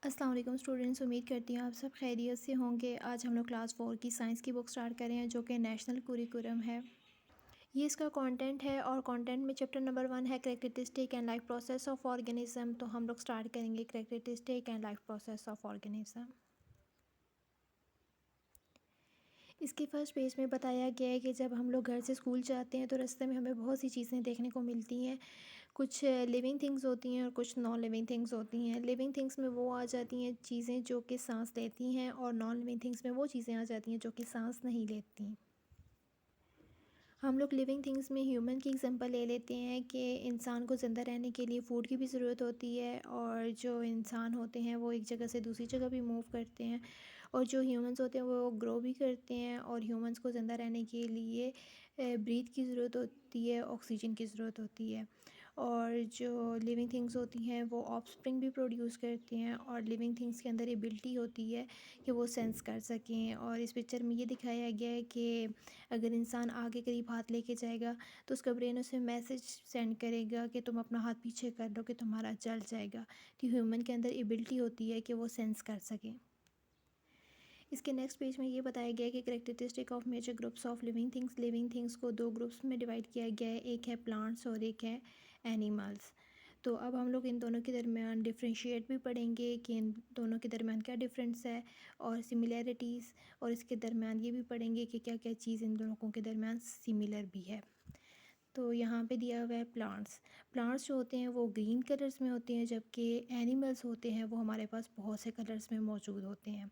अस्सलाम वालेकुम स्टूडेंट्स, उम्मीद करती हूँ आप सब खैरियत से होंगे। आज हम लोग क्लास 4 की साइंस की बुक स्टार्ट कर रहे हैं जो कि नेशनल कुरिकुलम है। ये इसका कंटेंट है और कंटेंट में चैप्टर नंबर 1 है characteristic and life process of organism. तो हम लोग स्टार्ट करेंगे characteristic and life process of organism. इसके फर्स्ट पेज में बताया गया है कि जब हम लोग घर से स्कूल जाते हैं तो रास्ते में हमें बहुत सी चीज़ें देखने को मिलती हैं। कुछ लिविंग थिंग्स होती हैं और कुछ नॉन लिविंग थिंग्स होती हैं। लिविंग थिंग्स में वो आ जाती हैं चीज़ें जो कि सांस लेती हैं, और नॉन लिविंग थिंग्स में वो चीज़ें आ जाती हैं जो कि सांस नहीं लेती। हम लोग लिविंग थिंग्स में ह्यूमन की एग्जांपल ले लेते हैं कि इंसान को ज़िंदा रहने के लिए फ़ूड की भी ज़रूरत होती है, और जो इंसान होते हैं वो एक जगह से दूसरी जगह भी मूव करते हैं, और जो ह्यूमंस होते हैं वो ग्रो भी करते हैं। और ह्यूमंस को ज़िंदा रहने के लिए ब्रीथ की ज़रूरत होती है, ऑक्सीजन की ज़रूरत होती है। और जो लिविंग थिंग्स होती हैं वो ऑफस्प्रिंग भी प्रोड्यूस करती हैं, और लिविंग थिंग्स के अंदर एबिलिटी होती है कि वो सेंस कर सकें। और इस पिक्चर में ये दिखाया गया है कि अगर इंसान आगे करीब हाथ लेके जाएगा तो उसका ब्रेन उसे मैसेज सेंड करेगा कि तुम अपना हाथ पीछे कर लो कि तुम्हारा जल जाएगा। तो ह्यूमन के अंदर एबिलिटी होती है कि वो सेंस कर सके। इसके नेक्स्ट पेज में ये बताया गया है कि characteristic of major groups of living things को दो ग्रुप्स में डिवाइड किया गया है, एक है प्लांट्स और एक है एनिमल्स। तो अब हम लोग इन दोनों के दरमियान डिफ्रेंशिएट भी पढ़ेंगे कि इन दोनों के दरमियान क्या डिफरेंस है और सिमिलैरिटीज़, और इसके दरमियान ये भी पढ़ेंगे कि क्या क्या चीज़ इन दोनों के दरमियान सिमिलर भी है। तो यहाँ पे दिया हुआ है प्लांट्स। प्लांट्स जो होते हैं वो ग्रीन कलर्स में होते हैं, जबकि एनिमल्स होते हैं वो हमारे पास बहुत से कलर्स में मौजूद होते हैं।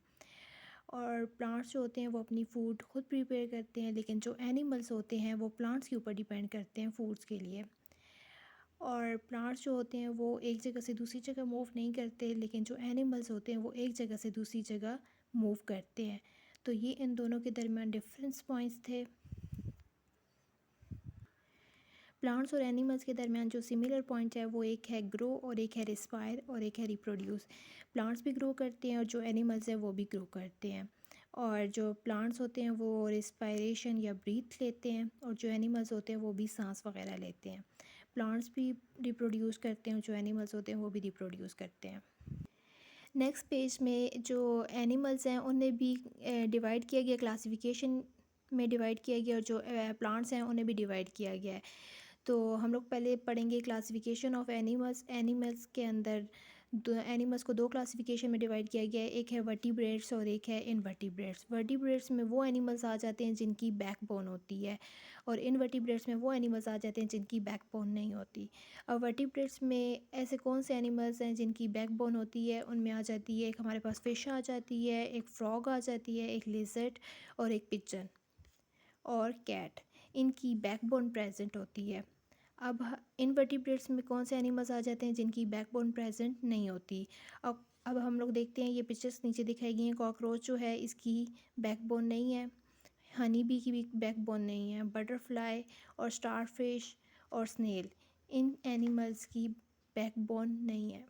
और प्लांट्स जो होते हैं वो अपनी फ़ूड खुद प्रिपेयर करते हैं, लेकिन जो एनिमल्स होते हैं वो प्लांट्स के ऊपर डिपेंड करते हैं फूड्स के लिए। और प्लांट्स जो होते हैं वो एक जगह से दूसरी जगह मूव नहीं करते, लेकिन जो एनिमल्स होते हैं वो एक जगह से दूसरी जगह मूव करते हैं। तो ये इन दोनों के दरमियान डिफरेंस पॉइंट्स थे। प्लांट्स और एनिमल्स के दरमियान जो सिमिलर पॉइंट है वो एक है ग्रो, और एक है रिस्पायर, और एक है रिप्रोड्यूस। प्लांट्स भी ग्रो करते हैं और जो एनिमल्स हैं वो भी ग्रो करते हैं। और जो प्लांट्स होते हैं वो रिस्पायरेशन या ब्रीथ लेते हैं, और जो एनिमल्स होते हैं वो भी सांस वगैरह लेते हैं। प्लांट्स भी रिप्रोड्यूस करते हैं और जो एनिमल्स होते हैं वो भी रिप्रोड्यूस करते हैं। नेक्स्ट पेज में जो एनिमल्स हैं उन्हें भी डिवाइड किया गया, क्लासिफिकेशन में डिवाइड किया गया, और जो प्लांट्स हैं उन्हें भी डिवाइड किया गया है। तो हम लोग पहले पढ़ेंगे क्लासिफिकेशन ऑफ एनिमल्स। एनिमल्स के अंदर एनिमल्स को दो क्लासिफिकेशन में डिवाइड किया गया है, एक है वर्टिब्रेट्स और एक है इनवर्टिब्रेट्स। वर्टिब्रेट्स में वो एनिमल्स आ जाते हैं जिनकी बैकबोन होती है, और इनवर्टिब्रेट्स में वो एनिमल्स आ जाते हैं जिनकी बैकबोन नहीं होती। अब वर्टिब्रेट्स में ऐसे कौन से एनिमल्स हैं जिनकी बैकबोन होती है, उनमें आ जाती है एक हमारे पास फ़िश आ जाती है, एक फ्रॉग आ जाती है, एक लिजर्ड और एक पिजन और कैट। इनकी बैकबोन प्रेजेंट होती है। अब इनवर्टिब्रेट्स में कौन से एनिमल्स आ जाते हैं जिनकी बैकबोन प्रेजेंट नहीं होती। अब हम लोग देखते हैं, ये पिक्चर्स नीचे दिखाई गई हैं। कॉकरोच जो है इसकी बैकबोन नहीं है, हनी बी की भी बैकबोन नहीं है, बटरफ्लाई और स्टारफिश और स्नेल, इन एनिमल्स की बैकबोन नहीं है।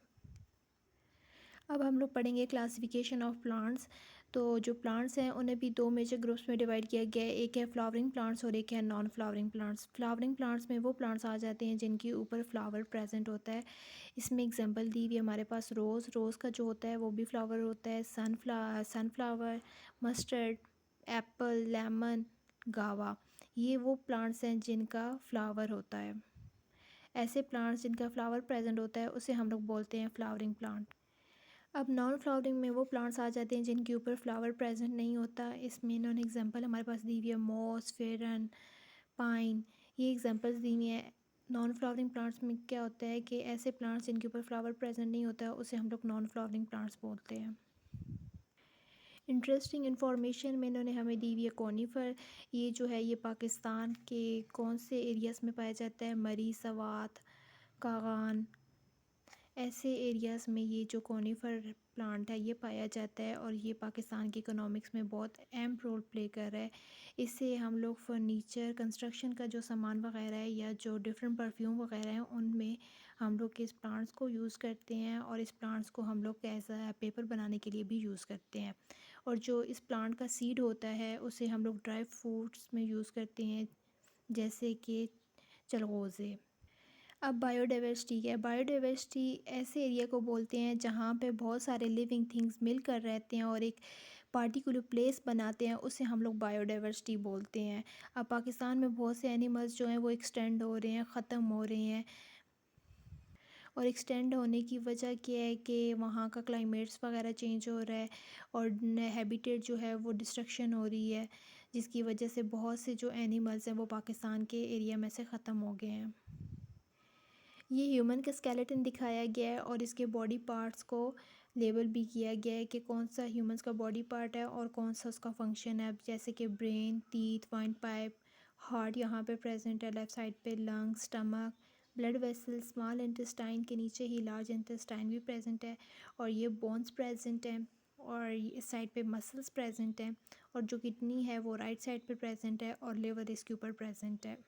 अब हम लोग पढ़ेंगे क्लासिफिकेशन ऑफ प्लांट्स। तो जो प्लांट्स हैं उन्हें भी दो मेजर ग्रुप्स में डिवाइड किया गया है, एक है फ्लावरिंग प्लांट्स और एक है non flowering plants. Flowering plants में वो प्लांट्स आ जाते हैं जिनके ऊपर फ्लावर प्रेजेंट होता है। इसमें एग्जांपल दी हुई है हमारे पास रोज़ का जो होता है वो भी फ्लावर होता है, सनफ्लावर, मस्टर्ड, एप्पल, लेमन, गावा, ये वो प्लांट्स हैं जिनका फ्लावर होता है। ऐसे प्लांट्स जिनका फ्लावर प्रेजेंट होता है उसे हम लोग बोलते हैं फ्लावरिंग प्लांट। अब नॉन फ्लावरिंग में वो प्लांट्स आ जाते हैं जिनके ऊपर फ्लावर प्रेजेंट नहीं होता। इसमें इन्होंने एग्जांपल हमारे पास दी हुई है, मॉस, फेरन, पाइन, ये एग्जांपल्स दी हुई हैं। नॉन फ्लावरिंग प्लांट्स में क्या होता है कि ऐसे प्लांट्स जिनके ऊपर फ्लावर प्रेजेंट नहीं होता उसे हम लोग नॉन फ्लावरिंग प्लांट्स बोलते हैं। इंटरेस्टिंग इन्फॉर्मेशन में इन्होंने हमें दी हुई है कॉनिफ़र। ये जो है ये पाकिस्तान के कौन से एरियाज़ में पाया जाता है, मरी, सवात, कागान, ऐसे एरियाज़ में ये जो कॉनिफ़र प्लांट है ये पाया जाता है, और ये पाकिस्तान की इकोनॉमिक्स में बहुत अहम रोल प्ले कर रहा है। इससे हम लोग फर्नीचर, कंस्ट्रक्शन का जो सामान वगैरह है या जो डिफरेंट परफ्यूम वगैरह हैं उनमें हम लोग इस प्लांट्स को यूज़ करते हैं, और इस प्लांट्स को हम लोग एज अ पेपर बनाने के लिए भी यूज़ करते हैं। और जो इस प्लांट का सीड होता है उसे हम लोग ड्राई फ्रूट्स में यूज़ करते हैं, जैसे कि चलगोज़े। अब बायोडाइवर्सिटी क्या है? बायोडाइवर्सिटी ऐसे एरिया को बोलते हैं जहाँ पे बहुत सारे लिविंग थिंग्स मिलकर रहते हैं और एक पार्टिकुलर प्लेस बनाते हैं, उसे हम लोग बायोडाइवर्सिटी बोलते हैं। अब पाकिस्तान में बहुत से एनिमल्स जो हैं वो एक्सटेंड हो रहे हैं, ख़त्म हो रहे हैं। और एक्सटेंड होने की वजह क्या है कि वहाँ का क्लाइमेट्स वगैरह चेंज हो रहा है और हैबिटेट जो है वो डिस्ट्रक्शन हो रही है, जिसकी वजह से बहुत से जो एनिमल्स हैं वो पाकिस्तान के एरिया में से ख़त्म हो गए हैं। ये ह्यूमन का स्केलेटन दिखाया गया है और इसके बॉडी पार्ट्स को लेबल भी किया गया है कि कौन सा ह्यूमंस का बॉडी पार्ट है और कौन सा उसका फंक्शन है। अब जैसे कि brain, teeth, wind pipe, heart यहाँ पे प्रेजेंट है लेफ़्ट साइड पे, lungs, stomach, blood vessel, small intestine के नीचे ही लार्ज इंटेस्टाइन भी प्रेजेंट है और ये बोन्स प्रेजेंट हैं और इस साइड पे मसल्स प्रेजेंट हैं और जो किडनी है वो राइट साइड पे प्रेजेंट है और लिवर इसके ऊपर प्रेजेंट है।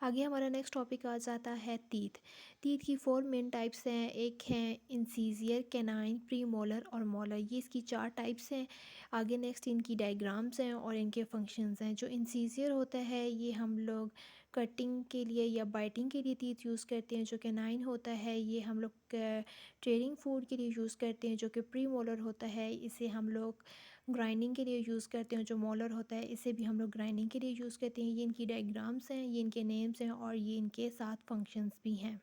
आगे हमारा नेक्स्ट टॉपिक आ जाता है टीथ। टीथ की 4 मेन टाइप्स हैं। एक हैं इंसीजियर, कैनाइन, प्री मोलर और मोलर। ये इसकी 4 टाइप्स हैं। आगे नेक्स्ट इनकी डायग्राम्स हैं और इनके फंक्शंस हैं। जो इंसीजियर होता है ये हम लोग कटिंग के लिए या बाइटिंग के लिए टीथ यूज़ करते हैं। जो कैनाइन होता है ये हम लोग ट्रेडिंग फूड के लिए यूज़ करते हैं। जो कि प्री मोलर होता है इसे हम लोग ग्राइंडिंग के लिए यूज़ करते हैं। जो मॉलर होता है इसे भी हम लोग ग्राइंडिंग के लिए यूज़ करते हैं। ये इनकी डायग्राम्स हैं, ये इनके नेम्स हैं और ये इनके साथ फंक्शंस भी हैं।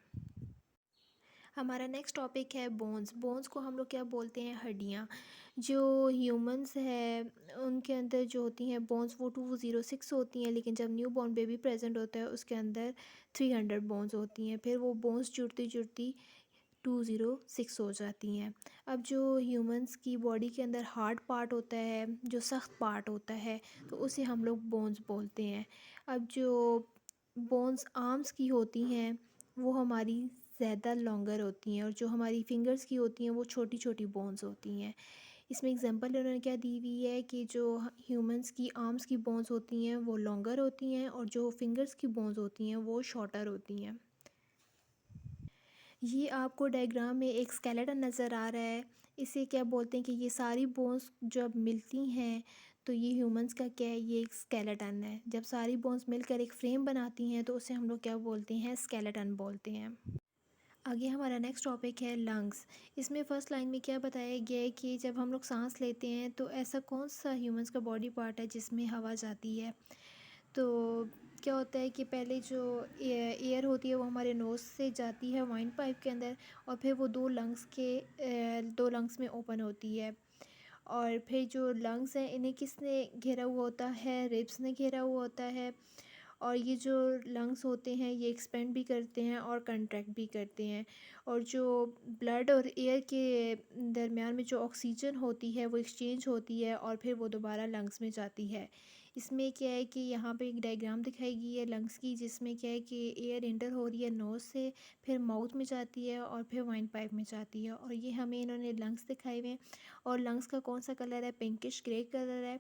हमारा नेक्स्ट टॉपिक है बोन्स। बोन्स को हम लोग क्या बोलते हैं? हड्डियाँ। जो ह्यूमंस है उनके अंदर जो होती हैं बोन्स वो 206 होती हैं, लेकिन जब न्यू बॉर्न बेबी प्रेजेंट होता है उसके अंदर 300 बोन्स होती हैं। फिर वो बोन्स जुड़ती जुड़ती 206 हो जाती हैं। अब जो ह्यूमंस की बॉडी के अंदर हार्ड पार्ट होता है, जो सख्त पार्ट होता है, तो उसे हम लोग बोन्स बोलते हैं। अब जो बोन्स आर्म्स की होती हैं वो हमारी ज़्यादा लॉन्गर होती हैं और जो हमारी फिंगर्स की होती हैं वो छोटी छोटी बोन्स होती हैं। इसमें एग्जांपल उन्होंने क्या दी हुई है कि जो ह्यूमंस की आर्म्स की बोन्स होती हैं वो लॉन्गर होती हैं और जो फिंगर्स की बोन्स होती हैं वो शॉर्टर होती हैं। ये आपको डायग्राम में एक स्केलेटन नज़र आ रहा है। इसे क्या बोलते हैं कि ये सारी बोन्स जब मिलती हैं तो ये ह्यूमंस का क्या है? ये एक स्केलेटन है। जब सारी बोन्स मिलकर एक फ्रेम बनाती हैं तो उसे हम लोग क्या बोलते हैं? स्केलेटन बोलते हैं। आगे हमारा नेक्स्ट टॉपिक है लंग्स। इसमें फ़र्स्ट लाइन में क्या बताया गया है कि जब हम लोग सांस लेते हैं तो ऐसा कौन सा ह्यूमंस का बॉडी पार्ट है जिसमें हवा जाती है? तो क्या होता है कि पहले जो एयर होती है वो हमारे नोज़ से जाती है वाइंड पाइप के अंदर और फिर वो दो लंग्स में ओपन होती है। और फिर जो लंग्स हैं इन्हें किसने घेरा हुआ होता है? रिब्स ने घेरा हुआ होता है। और ये जो लंग्स होते हैं ये एक्सपेंड भी करते हैं और कंट्रैक्ट भी करते हैं। और जो ब्लड और एयर के दरमियान में जो ऑक्सीजन होती है वो एक्सचेंज होती है और फिर वो दोबारा लंग्स में जाती है। इसमें क्या है कि यहाँ पे एक डायग्राम दिखाई गई है लंग्स की, जिसमें क्या है कि एयर इंटर हो रही है नोज़ से, फिर माउथ में जाती है और फिर वाइंड पाइप में जाती है। और ये हमें इन्होंने लंग्स दिखाए हुए हैं और लंग्स का कौन सा कलर है? पिंकिश ग्रे कलर है।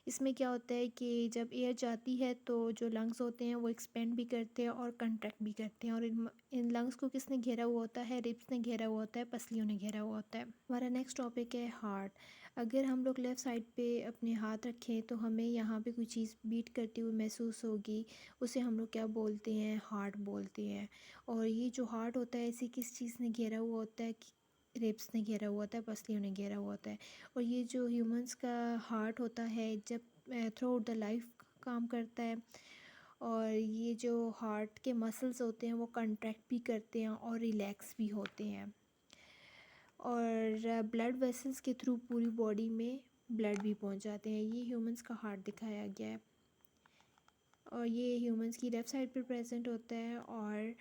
इसमें क्या होता है कि जब एयर जाती है तो जो लंग्स होते हैं वो एक्सपेंड भी करते हैं और कंट्रैक्ट भी करते हैं। और इन लंग्स को किसने घेरा हुआ होता है? रिब्स ने घेरा हुआ होता है, पसलियों ने घेरा हुआ होता है। हमारा नेक्स्ट टॉपिक है हार्ट। अगर हम लोग लेफ़्ट साइड पे अपने हाथ रखें तो हमें यहाँ पे कोई चीज़ बीट करती हुई महसूस होगी, उसे हम लोग क्या बोलते हैं? हार्ट बोलते हैं। और ये जो हार्ट होता है इसे किस चीज़ ने घेरा हुआ होता है? रिब्स ने घेरा हुआ होता है, पसलियों ने घेरा हुआ होता है। और ये जो ह्यूमंस का हार्ट होता है जब थ्रू आउट द लाइफ काम करता है और ये जो हार्ट के मसल्स होते हैं वो कंट्रैक्ट भी करते हैं और रिलैक्स भी होते हैं। और ब्लड वेसल्स के थ्रू पूरी बॉडी में ब्लड भी पहुंच जाते हैं। ये ह्यूमंस का हार्ट दिखाया गया है और ये ह्यूमंस की लेफ़्ट साइड पे प्रेजेंट होता है और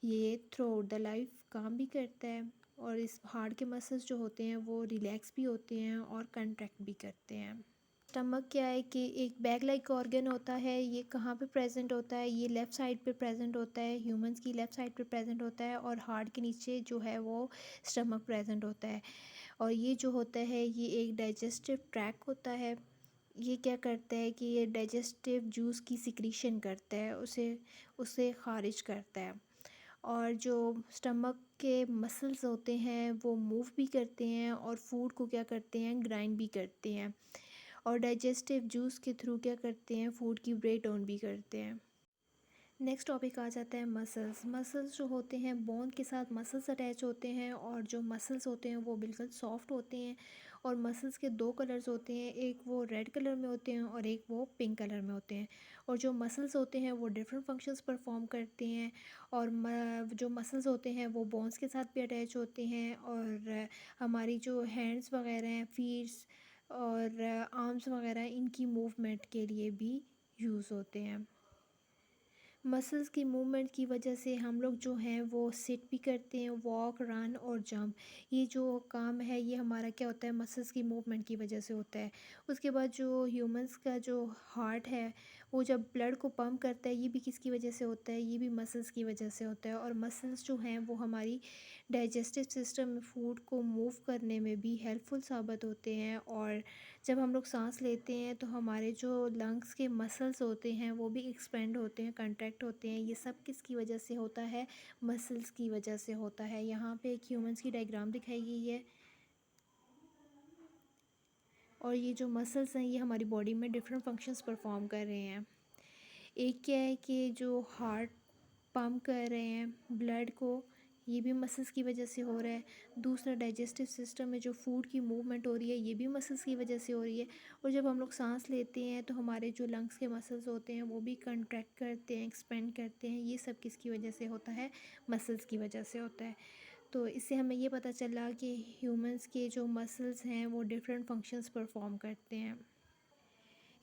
ये थ्रू आउट द लाइफ काम भी करता है। और इस हार्ट के मसल्स जो होते हैं वो रिलैक्स भी होते हैं और कंट्रैक्ट भी करते हैं। स्टमक क्या है कि एक बैग लाइक ऑर्गन होता है। ये कहाँ पे प्रेजेंट होता है? ये लेफ़्ट साइड पे प्रेजेंट होता है, ह्यूमंस की लेफ़्ट साइड पे प्रेजेंट होता है और हार्ट के नीचे जो है वो स्टमक प्रेजेंट होता है। और ये जो होता है ये एक डाइजेस्टिव ट्रैक होता है। ये क्या करता है कि ये डाइजेस्टिव जूस की सिक्रीशन करता है, उसे उसे खारिज करता है। और जो स्टमक के मसल्स होते हैं वो मूव भी करते हैं और फूड को क्या करते हैं? ग्राइंड भी करते हैं और डाइजेस्टिव जूस के थ्रू क्या करते हैं? फूड की ब्रेक डाउन भी करते हैं। नेक्स्ट टॉपिक आ जाता है मसल्स। मसल्स जो होते हैं बोन के साथ मसल्स अटैच होते हैं, और जो मसल्स होते हैं वो बिल्कुल सॉफ्ट होते हैं। और मसल्स के दो कलर्स होते हैं, एक वो रेड कलर में होते हैं और एक वो पिंक कलर में होते हैं। और जो मसल्स होते हैं वो डिफरेंट फंक्शंस परफॉर्म करते हैं। और जो मसल्स होते हैं वो बोन्स के साथ भी अटैच होते हैं, और हमारी जो हैंड्स वगैरह हैं, फीट्स और आर्म्स वगैरह, इनकी मूवमेंट के लिए भी यूज़ होते हैं। मसल्स की मूवमेंट की वजह से हम लोग जो हैं वो सिट भी करते हैं, वॉक, रन और जंप। ये जो काम है ये हमारा क्या होता है, मसल्स की मूवमेंट की वजह से होता है। उसके बाद जो ह्यूमंस का जो हार्ट है वो जब ब्लड को पंप करता है, ये भी किसकी वजह से होता है, ये भी मसल्स की वजह से होता है। और मसल्स जो हैं वो हमारी डाइजेस्टिव सिस्टम में फूड को मूव करने में भी हेल्पफुल साबित होते हैं। और जब हम लोग सांस लेते हैं तो हमारे जो लंग्स के मसल्स होते हैं वो भी एक्सपेंड होते हैं, कंट्रैक्ट होते हैं। ये सब किसकी वजह से होता है, मसल्स की वजह से होता है। यहाँ पे एक ह्यूमंस की डायग्राम दिखाई गई है, और ये जो मसल्स हैं ये हमारी बॉडी में डिफरेंट फंक्शंस परफॉर्म कर रहे हैं। एक क्या है कि जो हार्ट पंप कर रहे हैं ब्लड को, ये भी मसल्स की वजह से हो रहा है। दूसरा, डाइजेस्टिव सिस्टम में जो फूड की मूवमेंट हो रही है ये भी मसल्स की वजह से हो रही है। और जब हम लोग सांस लेते हैं तो हमारे जो लंग्स के मसल्स होते हैं वो भी कंट्रैक्ट करते हैं, एक्सपेंड करते हैं। ये सब किसकी वजह से होता है, मसल्स की वजह से होता है। तो इससे हमें ये पता चला कि ह्यूमंस के जो मसल्स हैं वो डिफरेंट फंक्शंस परफॉर्म करते हैं।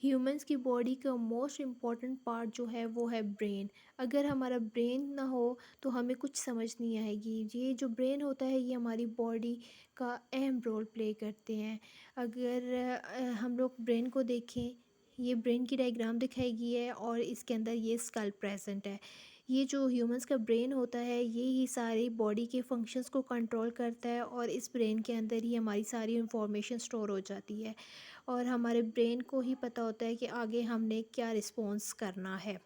ह्यूमंस की बॉडी का मोस्ट इम्पॉर्टेंट पार्ट जो है वो है ब्रेन। अगर हमारा ब्रेन ना हो तो हमें कुछ समझ नहीं आएगी। ये जो ब्रेन होता है ये हमारी बॉडी का अहम रोल प्ले करते हैं। अगर हम लोग ब्रेन को देखें, ये ब्रेन की डायग्राम दिखाई गई है और इसके अंदर ये स्कल प्रेजेंट है। ये जो ह्यूमंस का ब्रेन होता है ये ही सारी बॉडी के फंक्शंस को कंट्रोल करता है, और इस ब्रेन के अंदर ही हमारी सारी इंफॉर्मेशन स्टोर हो जाती है। और हमारे ब्रेन को ही पता होता है कि आगे हमने क्या रिस्पॉन्स करना है।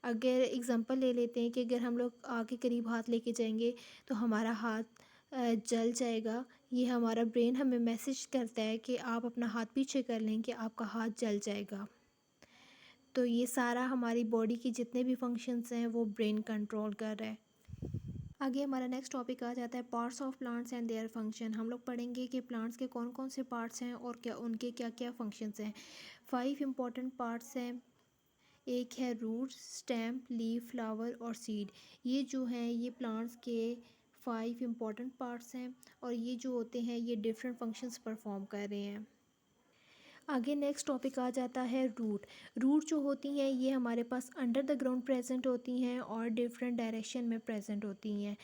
अगर एग्ज़ाम्पल ले लेते हैं कि अगर हम लोग आग के करीब हाथ लेके जाएंगे तो हमारा हाथ जल जाएगा। ये हमारा ब्रेन हमें मैसेज करता है कि आप अपना हाथ पीछे कर लें कि आपका हाथ जल जाएगा। तो ये सारा हमारी बॉडी की जितने भी फंक्शंस हैं वो ब्रेन कंट्रोल कर रहा है। आगे हमारा नेक्स्ट टॉपिक आ जाता है parts of plants and their function. हम लोग पढ़ेंगे कि प्लांट्स के कौन कौन से पार्ट्स हैं और क्या उनके क्या क्या फंक्शंस हैं। 5 इम्पॉर्टेंट पार्ट्स हैं। एक है रूट, स्टेम, लीफ, फ्लावर और सीड। ये जो हैं ये प्लांट्स के 5 इम्पॉर्टेंट पार्ट्स हैं, और ये जो होते हैं ये डिफरेंट फंक्शंस परफॉर्म कर रहे हैं। आगे नेक्स्ट टॉपिक आ जाता है रूट। रूट जो होती हैं ये हमारे पास अंडर द ग्राउंड प्रेजेंट होती हैं और डिफरेंट डायरेक्शन में प्रेजेंट होती हैं।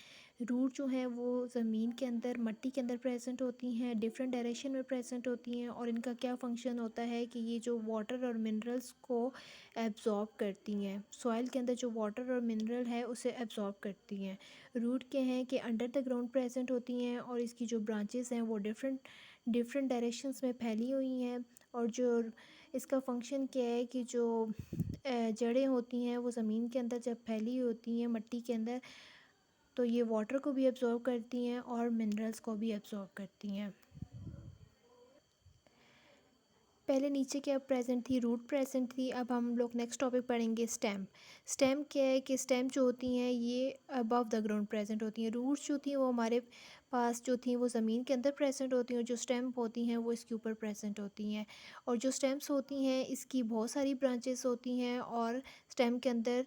रूट जो है वो ज़मीन के अंदर, मट्टी के अंदर प्रेजेंट होती हैं, डिफरेंट डायरेक्शन में प्रेजेंट होती हैं। और इनका क्या फंक्शन होता है कि ये जो वाटर और मिनरल्स को एब्जॉर्ब करती हैं, सॉइल के अंदर जो वाटर और मिनरल है उसे एब्जॉर्ब करती हैं। रूट के हैं कि अंडर द ग्राउंड प्रेजेंट होती हैं, और इसकी जो ब्रांचेस हैं वो डिफरेंट डिफरेंट डायरेक्शंस में फैली हुई हैं। और जो इसका फंक्शन क्या है कि जो जड़ें होती हैं वो ज़मीन के अंदर जब फैली होती हैं मट्टी के अंदर, तो ये वाटर को भी एब्जॉर्ब करती हैं और मिनरल्स को भी एब्जॉर्ब करती हैं। पहले नीचे क्या प्रेजेंट थी, रूट प्रेजेंट थी। अब हम लोग नेक्स्ट टॉपिक पढ़ेंगे स्टेम। स्टेम क्या है कि स्टेम जो होती हैं ये अबव द ग्राउंड प्रेजेंट होती हैं। रूट्स जो थी वो हमारे पास जो थी वो ज़मीन के अंदर प्रेजेंट होती हैं, और जो स्टेम होती हैं वो इसके ऊपर प्रेजेंट होती हैं। और जो स्टेम्स होती हैं इसकी बहुत सारी ब्रांचेस होती हैं, और स्टेम के अंदर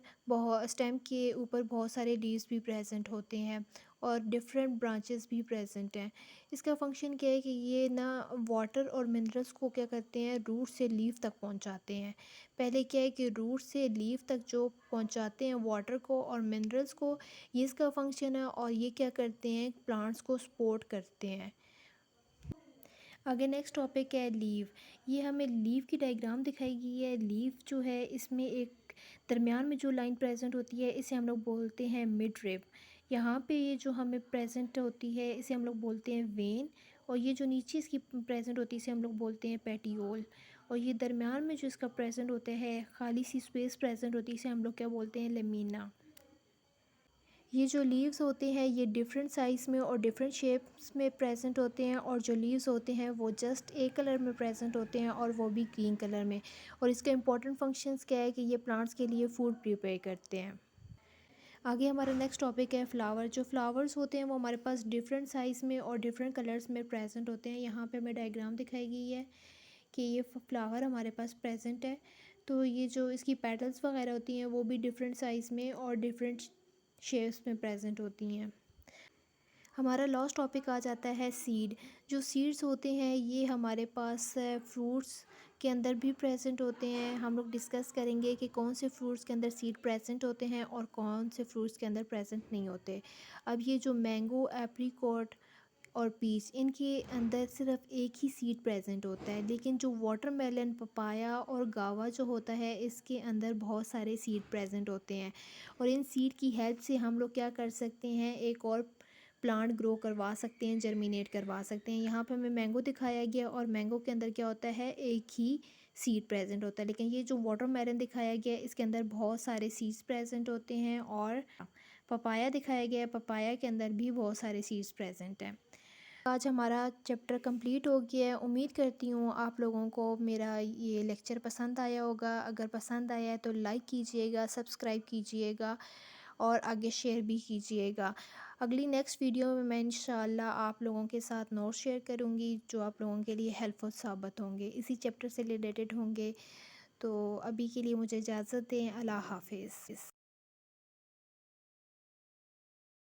स्टेम के ऊपर बहुत सारे लीव्स भी प्रेजेंट होते हैं, और डिफरेंट ब्रांचेस भी प्रेजेंट हैं। इसका फंक्शन क्या है कि ये ना वाटर और मिनरल्स को क्या करते हैं, रूट से लीफ तक पहुंचाते हैं। पहले क्या है कि रूट से लीफ तक जो पहुंचाते हैं वाटर को और मिनरल्स को, ये इसका फंक्शन है। और ये क्या करते हैं, प्लांट्स को सपोर्ट करते हैं। आगे नेक्स्ट टॉपिक है लीव। ये हमें लीव की डायग्राम दिखाई गई है। लीव जो है इसमें एक दरमियान में जो लाइन प्रेजेंट होती है इसे हम लोग बोलते हैं मिड रिब। यहाँ पे ये जो हमें प्रेजेंट होती है इसे हम लोग बोलते हैं वेन। और ये जो नीचे इसकी प्रेजेंट होती है इसे हम लोग बोलते हैं पेटियोल। और ये दरमियान में जो इसका प्रेजेंट होता है खाली सी स्पेस प्रेजेंट होती है इसे हम लोग क्या बोलते हैं, लेमिना। ये जो लीव्स होते हैं ये डिफरेंट साइज़ में और डिफरेंट शेप्स में प्रेजेंट होते हैं, और जो लीव्स होते हैं वो जस्ट एक कलर में प्रेजेंट होते हैं और वो भी ग्रीन कलर में। और इसका इंपॉर्टेंट फंक्शंस क्या है कि ये प्लांट्स के लिए फूड प्रिपेयर करते हैं। आगे हमारा नेक्स्ट टॉपिक है फ्लावर। जो फ्लावर्स होते हैं वो हमारे पास डिफरेंट साइज़ में और डिफरेंट कलर्स में प्रेजेंट होते हैं। यहाँ पे हमें डायग्राम दिखाई गई है कि ये फ्लावर हमारे पास प्रेजेंट है। तो ये जो इसकी पेटल्स वगैरह होती हैं वो भी डिफरेंट साइज़ में और डिफरेंट शेप्स में प्रेजेंट होती हैं। हमारा लास्ट टॉपिक आ जाता है सीड। जो सीड्स होते हैं ये हमारे पास फ्रूट्स के अंदर भी प्रेजेंट होते हैं। हम लोग डिस्कस करेंगे कि कौन से फ्रूट्स के अंदर सीड प्रेजेंट होते हैं और कौन से फ्रूट्स के अंदर प्रेजेंट नहीं होते। अब ये जो मैंगो, एप्रीकॉट और पीच, इनके अंदर सिर्फ एक ही सीड प्रेजेंट होता है, लेकिन जो वाटरमेलन, पपाया और गावा जो होता है इसके अंदर बहुत सारे सीड प्रेजेंट होते हैं। और इन सीड की हेल्प से हम लोग क्या कर सकते हैं, एक और प्लांट ग्रो करवा सकते हैं, जर्मिनेट करवा सकते हैं। यहाँ पे हमें मैंगो दिखाया गया और मैंगो के अंदर क्या होता है, एक ही सीड प्रेजेंट होता है। लेकिन ये जो वाटरमेलन दिखाया गया है इसके अंदर बहुत सारे सीड्स प्रेजेंट होते हैं। और पपाया दिखाया गया है, पपाया के अंदर भी बहुत सारे सीड्स प्रेजेंट हैं। आज हमारा चैप्टर कंप्लीट हो गया है। उम्मीद करती हूँ आप लोगों को मेरा ये लेक्चर पसंद आया होगा। अगर पसंद आया है तो लाइक कीजिएगा, सब्सक्राइब कीजिएगा और आगे शेयर भी कीजिएगा। अगली नेक्स्ट वीडियो में मैं इंशाल्लाह आप लोगों के साथ नोट्स शेयर करूँगी जो आप लोगों के लिए हेल्पफुल साबित होंगे, इसी चैप्टर से रिलेटेड होंगे। तो अभी के लिए मुझे इजाज़त दें। अल्लाह हाफिज़।